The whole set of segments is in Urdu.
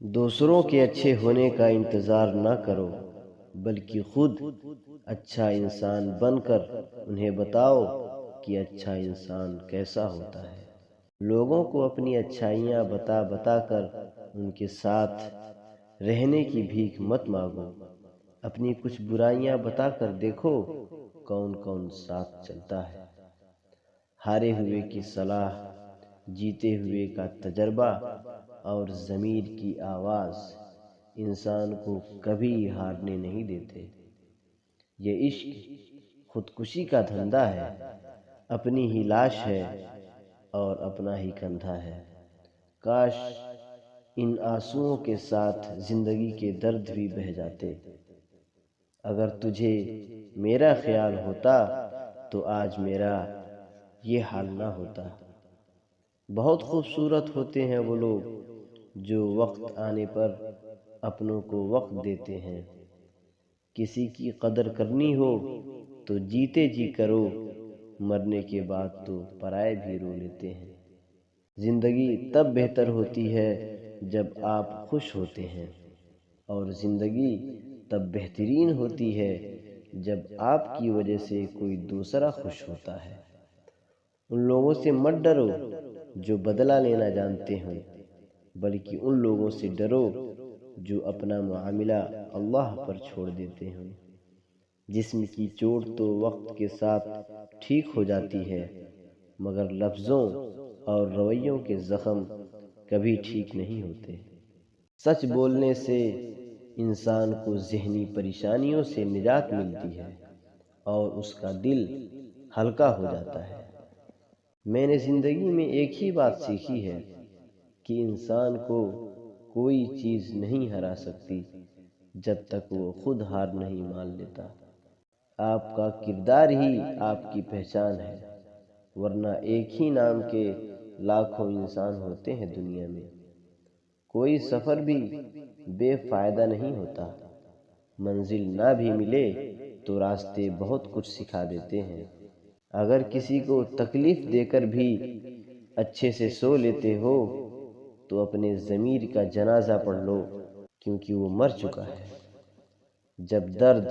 دوسروں کے اچھے ہونے کا انتظار نہ کرو، بلکہ خود اچھا انسان بن کر انہیں بتاؤ کہ اچھا انسان کیسا ہوتا ہے۔ لوگوں کو اپنی اچھائیاں بتا بتا کر ان کے ساتھ رہنے کی بھیک مت مانگو۔ اپنی کچھ برائیاں بتا کر دیکھو کون کون ساتھ چلتا ہے۔ ہارے ہوئے کی صلاح، جیتے ہوئے کا تجربہ اور ضمیر کی آواز انسان کو کبھی ہارنے نہیں دیتے۔ یہ عشق خودکشی کا دھندا ہے، اپنی ہی لاش ہے اور اپنا ہی کندھا ہے۔ کاش ان آنسوؤں کے ساتھ زندگی کے درد بھی بہہ جاتے۔ اگر تجھے میرا خیال ہوتا تو آج میرا یہ حال نہ ہوتا۔ بہت خوبصورت ہوتے ہیں وہ لوگ جو وقت آنے پر اپنوں کو وقت دیتے ہیں۔ کسی کی قدر کرنی ہو تو جیتے جی کرو، مرنے کے بعد تو پرائے بھی رو لیتے ہیں۔ زندگی تب بہتر ہوتی ہے جب آپ خوش ہوتے ہیں، اور زندگی تب بہترین ہوتی ہے جب آپ کی وجہ سے کوئی دوسرا خوش ہوتا ہے۔ ان لوگوں سے مت ڈرو جو بدلہ لینا جانتے ہوں، بلکہ ان لوگوں سے ڈرو جو اپنا معاملہ اللہ پر چھوڑ دیتے ہوں۔ جسم کی چوٹ تو وقت کے ساتھ ٹھیک ہو جاتی ہے، مگر لفظوں اور رویوں کے زخم کبھی ٹھیک نہیں ہوتے۔ سچ بولنے سے انسان کو ذہنی پریشانیوں سے نجات ملتی ہے اور اس کا دل ہلکا ہو جاتا ہے۔ میں نے زندگی میں ایک ہی بات سیکھی ہے کہ انسان کو کوئی چیز نہیں ہرا سکتی جب تک وہ خود ہار نہیں مان لیتا۔ آپ کا کردار ہی آپ کی پہچان ہے، ورنہ ایک ہی نام کے لاکھوں انسان ہوتے ہیں دنیا میں۔ کوئی سفر بھی بے فائدہ نہیں ہوتا، منزل نہ بھی ملے تو راستے بہت کچھ سکھا دیتے ہیں۔ اگر کسی کو تکلیف دے کر بھی اچھے سے سو لیتے ہو تو اپنے ضمیر کا جنازہ پڑھ لو، کیونکہ وہ مر چکا ہے۔ جب درد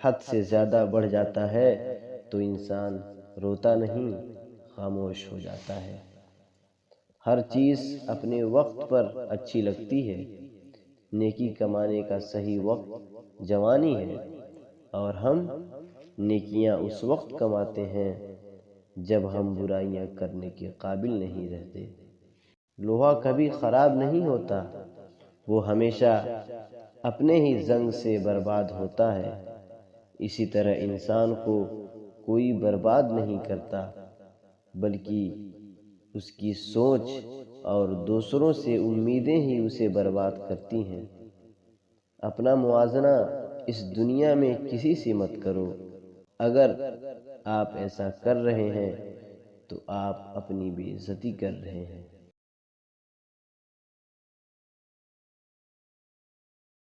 حد سے زیادہ بڑھ جاتا ہے تو انسان روتا نہیں، خاموش ہو جاتا ہے۔ ہر چیز اپنے وقت پر اچھی لگتی ہے۔ نیکی کمانے کا صحیح وقت جوانی ہے، اور ہم نیکیاں اس وقت کماتے ہیں جب ہم برائیاں کرنے کے قابل نہیں رہتے۔ لوہا کبھی خراب نہیں ہوتا، وہ ہمیشہ اپنے ہی زنگ سے برباد ہوتا ہے۔ اسی طرح انسان کو کوئی برباد نہیں کرتا، بلکہ اس کی سوچ اور دوسروں سے امیدیں ہی اسے برباد کرتی ہیں۔ اپنا موازنہ اس دنیا میں کسی سے مت کرو۔ اگر آپ ایسا کر رہے ہیں تو آپ اپنی بے عزتی کر رہے ہیں۔